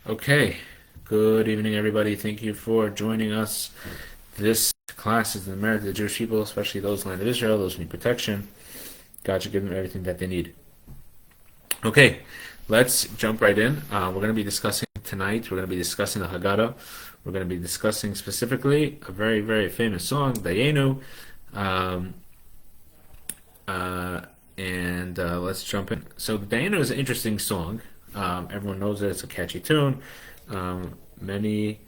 Okay, good evening, everybody. Thank you for joining us. This class is the merit of the Jewish people, especially those in the land of Israel, those who need protection. God should give them everything that they need. Okay, let's jump right in. We're going to be discussing tonight, we're going to be discussing the Haggadah. We're going to be discussing specifically a very, very famous song, Dayenu. Um, and let's jump in. So, Dayenu is an interesting song. Everyone knows that it's a catchy tune. Many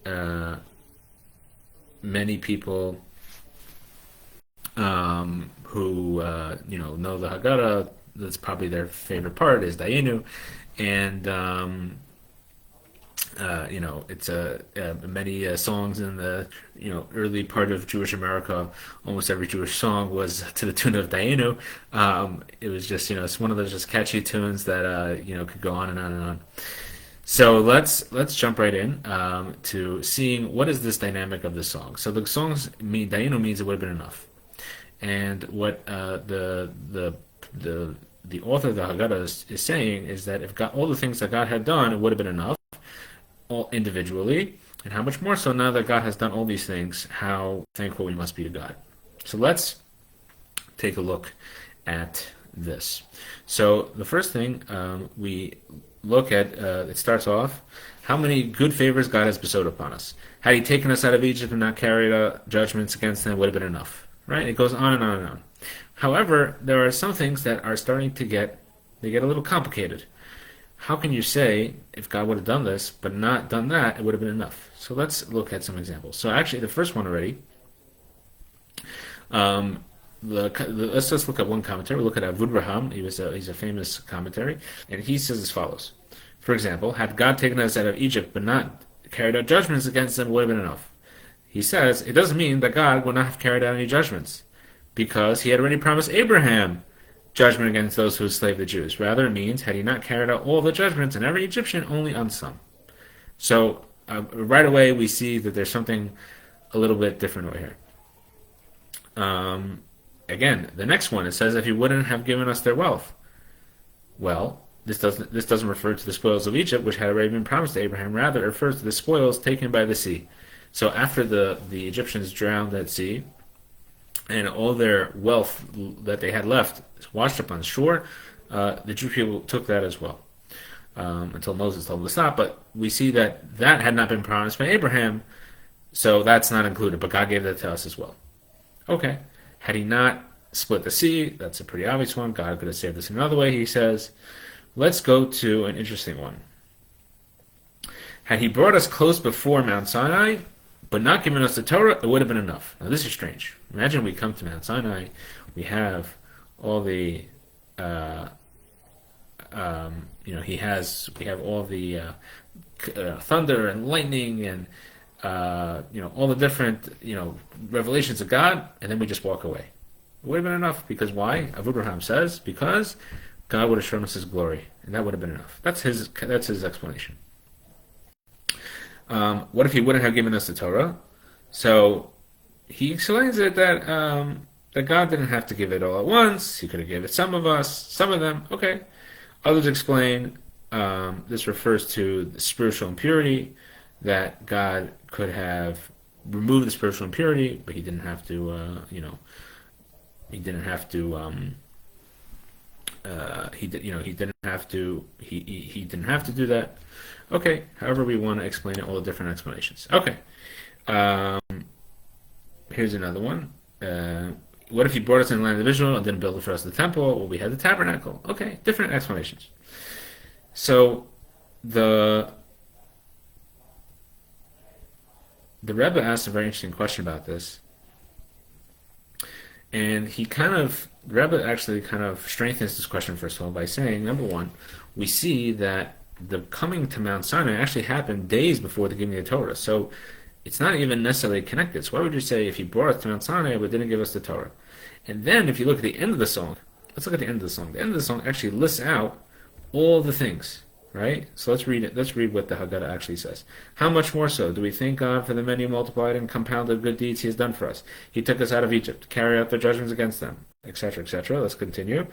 uh, many people who know the Haggadah. That's probably their favorite part is Dayenu, and it's many songs in the early part of Jewish America. Almost every Jewish song was to the tune of Dayenu. It was just it's one of those just catchy tunes that could go on and on and on. So let's jump right in to seeing what is this dynamic of the song. So the songs mean Dayenu means it would have been enough, and what the author of the Haggadah is saying is that if God, all the things that God had done, it would have been enough, all individually, and how much more so now that God has done all these things, how thankful we must be to God. So let's take a look at this. So the first thing we look at, it starts off, how many good favors God has bestowed upon us. Had he taken us out of Egypt and not carried out judgments against them, it would have been enough. Right? It goes on and on and on. However, there are some things that are starting to get a little complicated. How can you say, if God would have done this, but not done that, it would have been enough? So let's look at some examples. So actually, the first one already, let's just look at one commentary. We'll look at Avudraham. He's a famous commentary, and he says as follows. For example, had God taken us out of Egypt, but not carried out judgments against them, it would have been enough. He says, it doesn't mean that God would not have carried out any judgments, because he had already promised Abraham judgment against those who enslaved the Jews. Rather, it means, had he not carried out all the judgments on every Egyptian, only on some. So, right away, we see that there's something a little bit different over here. Again, the next one, it says, if he wouldn't have given us their wealth. Well, this doesn't refer to the spoils of Egypt, which had already been promised to Abraham. Rather, it refers to the spoils taken by the sea. So after the Egyptians drowned at sea, and all their wealth that they had left washed up on shore, the Jewish people took that as well, until Moses told them to stop. But we see that had not been promised by Abraham, so that's not included, but God gave that to us as well. Okay, had he not split the sea, that's a pretty obvious one. God could have saved us in another way, he says. Let's go to an interesting one. Had he brought us close before Mount Sinai, but not given us the Torah, it would have been enough. Now this is strange. Imagine we come to Mount Sinai, we have all the, we have all the thunder and lightning and all the different revelations of God, and then we just walk away. It would have been enough because why? Avraham says because God would have shown us His glory, and that would have been enough. That's his explanation. What if he wouldn't have given us the Torah? So he explains it that God didn't have to give it all at once. He could have given it some of them. Okay. Others explain this refers to the spiritual impurity, that God could have removed the spiritual impurity, but He didn't have to. He didn't have to. He didn't have to. He didn't have to do that. Okay, however we want to explain it, all the different explanations. Okay, here's another one. What if he brought us in the land of Israel and didn't build for us the temple? Well, we had the tabernacle. Okay, different explanations. So the Rebbe asked a very interesting question about this, and the Rebbe actually kind of strengthens this question first of all by saying, number one, we see that the coming to Mount Sinai actually happened days before the giving of the Torah. So it's not even necessarily connected. So why would you say if he brought us to Mount Sinai but didn't give us the Torah? And then if you look at the end of the song, let's look at the end of the song. The end of the song actually lists out all the things, right? So let's read it. Let's read what the Haggadah actually says. How much more so do we thank God for the many multiplied and compounded good deeds He has done for us? He took us out of Egypt, carried out the judgments against them, etc., etc. Let's continue.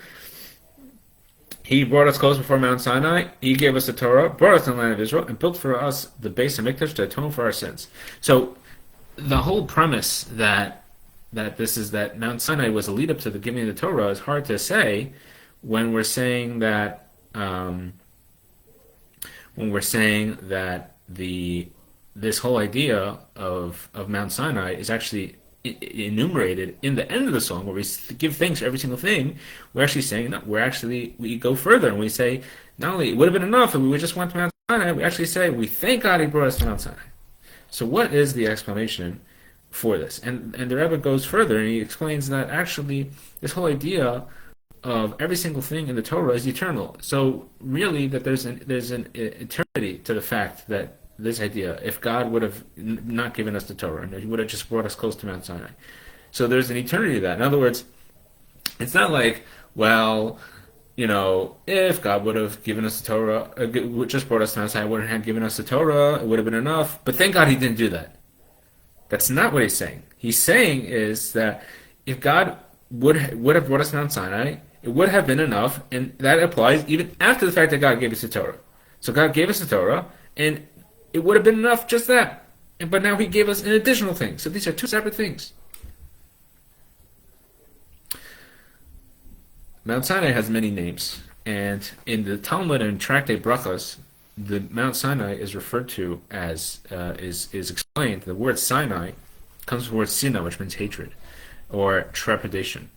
He brought us close before Mount Sinai. He gave us the Torah, brought us to the land of Israel, and built for us the base of Mikdash to atone for our sins. So the whole premise that Mount Sinai was a lead up to the giving of the Torah is hard to say when we're saying that this whole idea of Mount Sinai is actually enumerated in the end of the song, where we give thanks for every single thing. We're actually saying no. We go further and we say not only it would have been enough if we just went to Mount Sinai. We actually say we thank God He brought us to Mount Sinai. So what is the explanation for this? And the Rebbe goes further and he explains that actually this whole idea of every single thing in the Torah is eternal. So really that there's an eternity to the fact that this idea, if God would have not given us the Torah, and He would have just brought us close to Mount Sinai. So there's an eternity to that. In other words, it's not like, well, if God would have given us the Torah, just brought us to Mount Sinai, wouldn't have given us the Torah, it would have been enough. But thank God He didn't do that. That's not what He's saying. He's saying is that if God would have brought us to Mount Sinai, it would have been enough, and that applies even after the fact that God gave us the Torah. So God gave us the Torah, and it would have been enough just that. But now He gave us an additional thing. So these are two separate things. Mount Sinai has many names. And in the Talmud and Tractate Brachos, the Mount Sinai is referred to as, is explained, the word Sinai comes from the word Sina, which means hatred, or trepidation.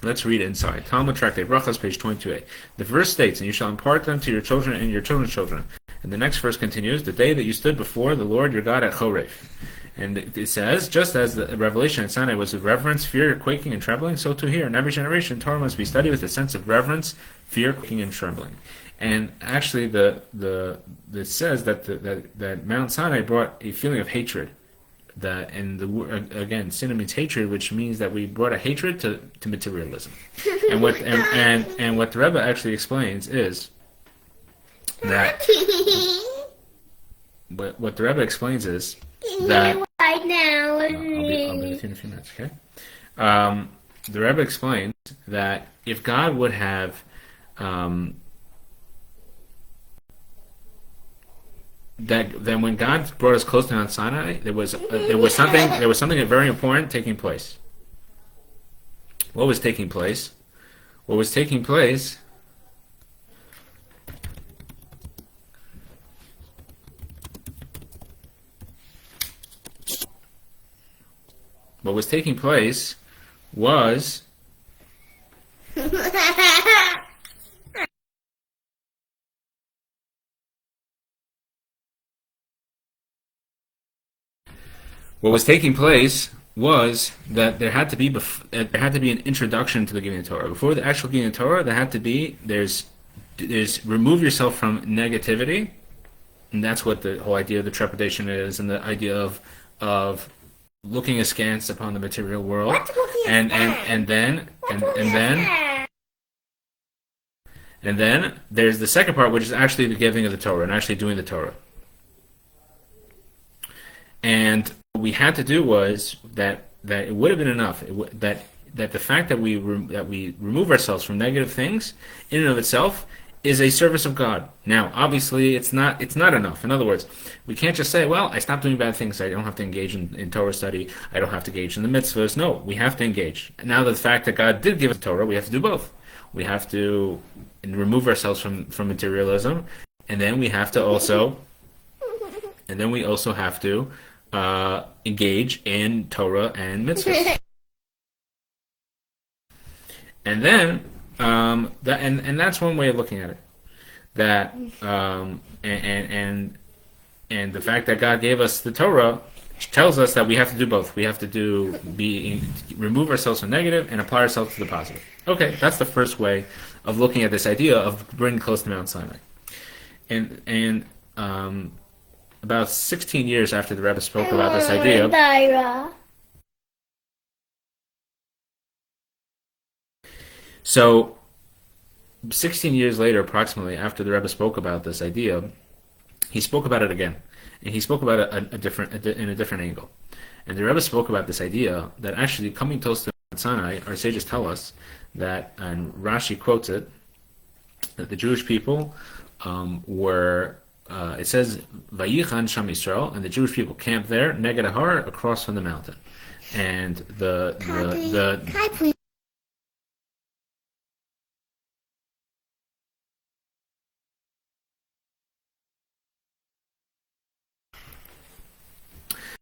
Let's read it inside. Talmud Tractate Brachos, page 22a. The verse states, and you shall impart them to your children and your children's children. And the next verse continues, the day that you stood before the Lord your God at Choref. And it says, just as the revelation at Sinai was with reverence, fear, quaking, and trembling, so too here in every generation Torah must be studied with a sense of reverence, fear, quaking, and trembling. And actually, it says that Mount Sinai brought a feeling of hatred. Again, sin means hatred, which means that we brought a hatred to materialism. And what the Rebbe actually explains is that what the Rebbe explains is that right now. I'll be with you in a few minutes, okay? The Rebbe explains that if God would have that when God brought us close to Mount Sinai, there was something very important taking place. What was taking place? What was taking place was that there had to be an introduction to the giving of Torah. Before the actual giving of Torah, there had to be there's remove yourself from negativity, and that's what the whole idea of the trepidation is, and the idea of looking askance upon the material world, and then there's the second part, which is actually the giving of the Torah and actually doing the Torah. And what we had to do was that it would have been enough that the fact that we remove ourselves from negative things in and of itself is a service of God. Now, obviously, it's not enough. In other words, we can't just say, well, I stopped doing bad things, I don't have to engage in Torah study, I don't have to engage in the mitzvahs. No, we have to engage. Now, the fact that God did give us Torah, we have to do both. We have to remove ourselves from materialism, and then we have to also have to engage in Torah and mitzvahs. And then that's one way of looking at it. That and the fact that God gave us the Torah tells us that we have to do both. We have to remove ourselves from negative and apply ourselves to the positive. Okay, that's the first way of looking at this idea of bringing close to Mount Sinai. And about 16 years after the Rabbi spoke about this idea, so 16 years later, approximately, after the Rebbe spoke about this idea, he spoke about it again, and he spoke about it in a different angle. And the Rebbe spoke about this idea that actually coming close to Mount Sinai, our sages tell us that, and Rashi quotes it, that the Jewish people were. It says Vayichan Sham Yisrael, and the Jewish people camped there, Neged Har, across from the mountain, and Can I please?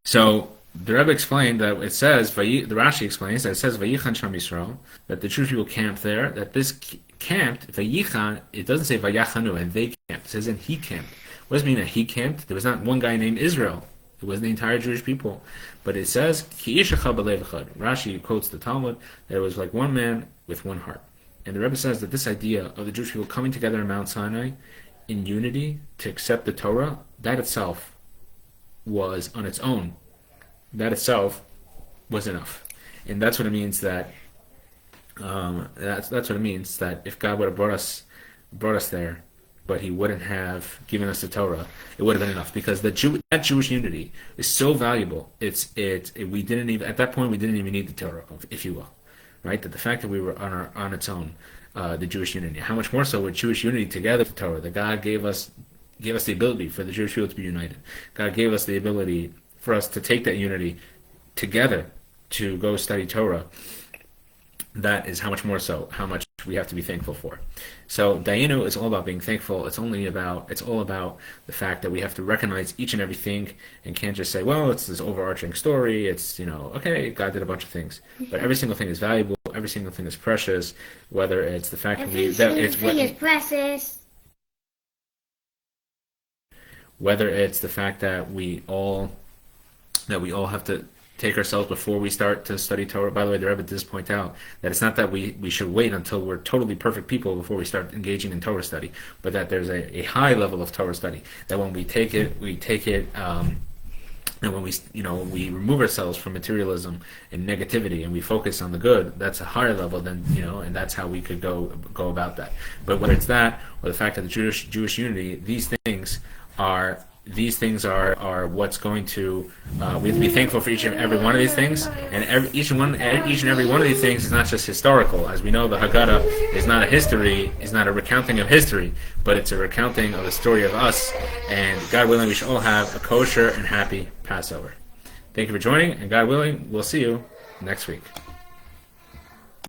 So the Rebbe explained that it says, the Rashi explains that it says Vayichan Sham Yisrael, that the Jewish people camped there, that this camped, Vayichan, it doesn't say Vayachanu, and they camped, it says and he camped. What does it mean that he camped? There was not one guy named Israel. It wasn't the entire Jewish people. But it says, Ki ish echad b'lev echad. Rashi quotes the Talmud that it was like one man with one heart. And the Rebbe says that this idea of the Jewish people coming together in Mount Sinai in unity to accept the Torah, that itself was on its own. That itself was enough. And that's what it means that that's what it means that if God would have brought us there, but He wouldn't have given us the Torah, it would have been enough, because that Jewish unity is so valuable. We didn't even at that point we didn't even need the Torah, if you will, right? That the fact that we were on its own, the Jewish unity. How much more so with Jewish unity together with the Torah? That God gave us the ability for the Jewish people to be united. God gave us the ability for us to take that unity together to go study Torah. That is how much more so, how much we have to be thankful for. So Dayenu is all about being thankful. It's all about the fact that we have to recognize each and everything and can't just say, well, it's this overarching story. It's, okay, God did a bunch of things. But every single thing is valuable. Every single thing is precious. Whether it's the fact Every single thing is precious. Whether it's the fact that we all have to take ourselves before we start to study Torah. By the way, the Rebbe does point out that it's not that we should wait until we're totally perfect people before we start engaging in Torah study, but that there's a high level of Torah study, that when we take it, and when we remove ourselves from materialism and negativity and we focus on the good, that's a higher level than, and that's how we could go about that. But whether it's that or the fact that the Jewish unity, these things are what's going to we have to be thankful for each and every one of these things, and each and every one of these things is not just historical. As we know, the Haggadah is not a recounting of history, but it's a recounting of the story of us, and God willing we should all have a kosher and happy Passover. Thank you for joining, and God willing we'll see you next week.